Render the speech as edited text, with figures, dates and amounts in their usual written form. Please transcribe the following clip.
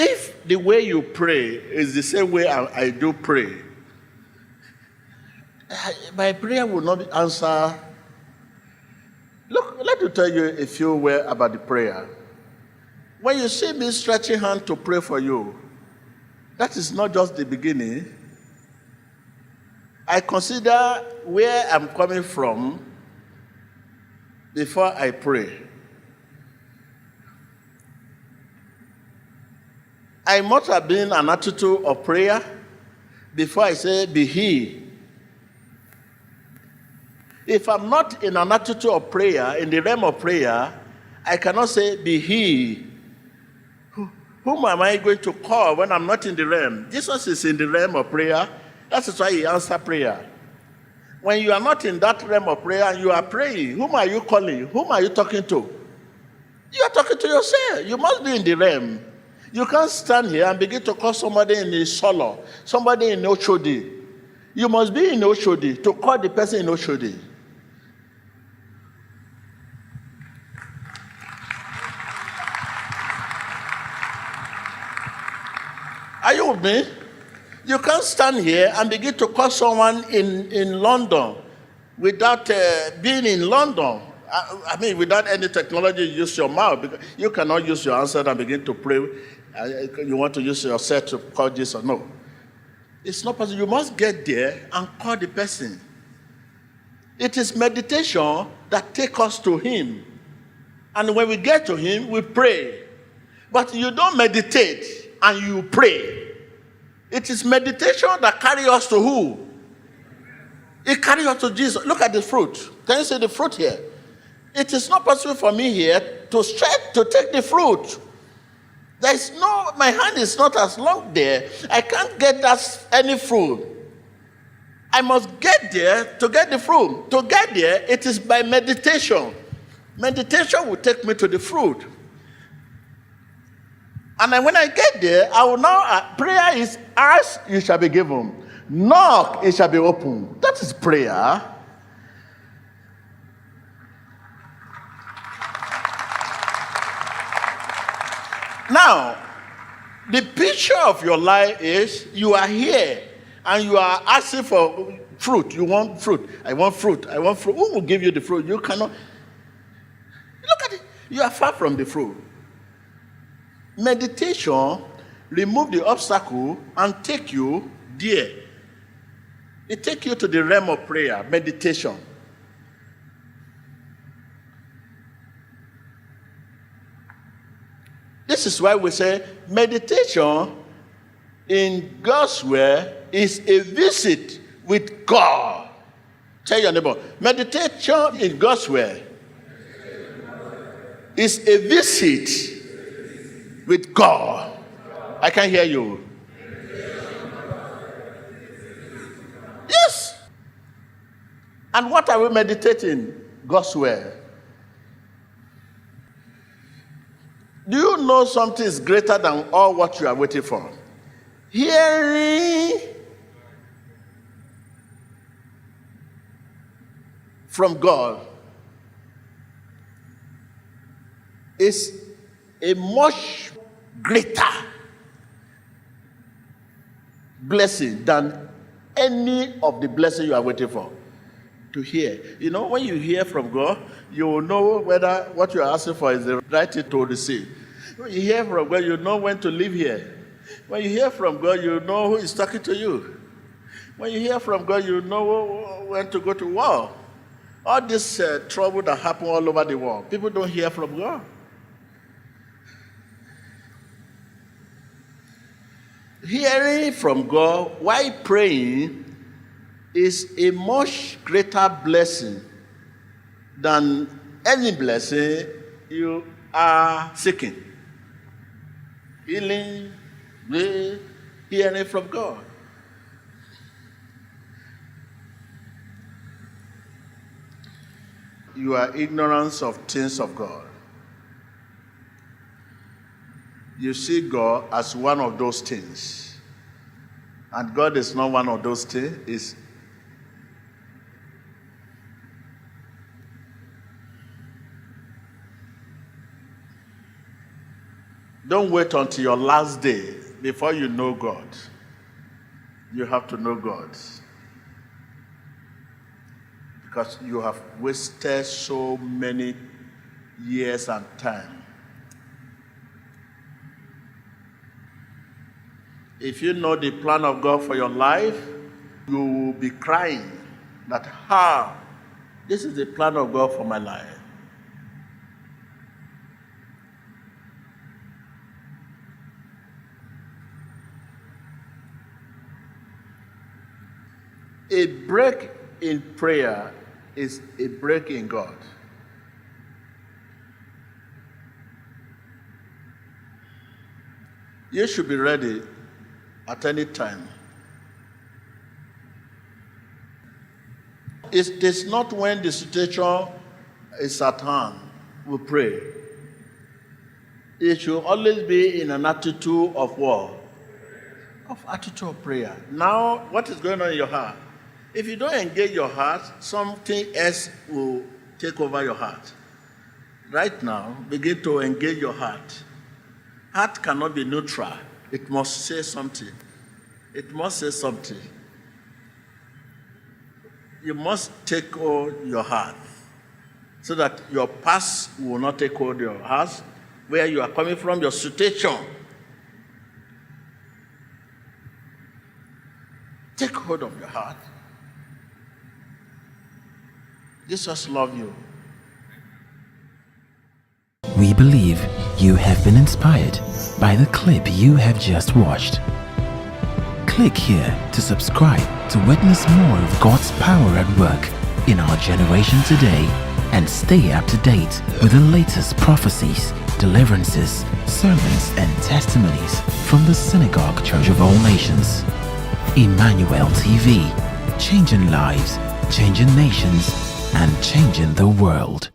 If the way you pray is the same way I do pray, my prayer will not answer. Look, let me tell you a few words about the prayer. When you see me stretching hand to pray for you, that is not just the beginning. I consider where I'm coming from before I pray. I must have been an attitude of prayer before I say, be he. If I'm not in an attitude of prayer, in the realm of prayer, I cannot say, be he. Whom am I going to call when I'm not in the realm? Jesus is in the realm of prayer. That is why he answers prayer. When you are not in that realm of prayer and you are praying, whom are you calling? Whom are you talking to? You are talking to yourself. You must be in the realm. You can't stand here and begin to call somebody in the solo, somebody in Oshodi. You must be in Oshodi to call the person in Oshodi. Are you with me? You can't stand here and begin to call someone in London without being in London. I mean, without any technology, you use your mouth. Because you cannot use your answer and begin to pray. You want to use yourself to call Jesus. No. It's not possible. You must get there and call the person. It is meditation that takes us to him. And when we get to him, we pray. But you don't meditate and you pray. It is meditation that carries us to who? It carries us to Jesus. Look at the fruit. Can you see the fruit here? It is not possible for me here to stretch to take the fruit. There is no, my hand is not as long there. I can't get any fruit. I must get there to get the fruit. To get there, it is by meditation. Meditation will take me to the fruit. And then when I get there, I will now, prayer is ask, you shall be given. Knock, it shall be opened. That is prayer. Now, the picture of your life is you are here and you are asking for fruit. You want fruit. I want fruit. I want fruit. Who will give you the fruit? You cannot. Look at it. You are far from the fruit. Meditation remove the obstacle and take you there. It takes you to the realm of prayer, meditation. This is why we say meditation in God's word is a visit with God. Tell your neighbor, meditation in God's word is a visit with God. I can't hear you. Yes. And what are we meditating? God's word. Do you know something is greater than all what you are waiting for? Hearing from God is a much greater blessing than any of the blessings you are waiting for. To hear. You know, when you hear from God, you will know whether what you are asking for is the right thing to receive. When you hear from God, you know when to live here. When you hear from God, you know who is talking to you. When you hear from God, you know when to go to war. All this trouble that happen all over the world, people don't hear from God. Hearing from God while praying is a much greater blessing than any blessing you are seeking. Healing, hearing from God. You are ignorant of things of God. You see God as one of those things. And God is not one of those things. Don't wait until your last day before you know God. You have to know God. Because you have wasted so many years and time. If you know the plan of God for your life, you will be crying that, how? This is the plan of God for my life. A break in prayer is a break in God. You should be ready at any time. It is not when the situation is at hand we pray. It should always be in an attitude of what? Of attitude of prayer. Now, what is going on in your heart? If you don't engage your heart, something else will take over your heart. Right now, begin to engage your heart. Heart cannot be neutral. It must say something. It must say something. You must take hold your heart so that your past will not take hold your heart, where you are coming from, your situation. Take hold of your heart. Jesus loves you. We believe you have been inspired by the clip you have just watched. Click here to subscribe to witness more of God's power at work in our generation today and stay up to date with the latest prophecies, deliverances, sermons and testimonies from the Synagogue Church of All Nations. Emmanuel TV, changing lives, changing nations, and changing the world.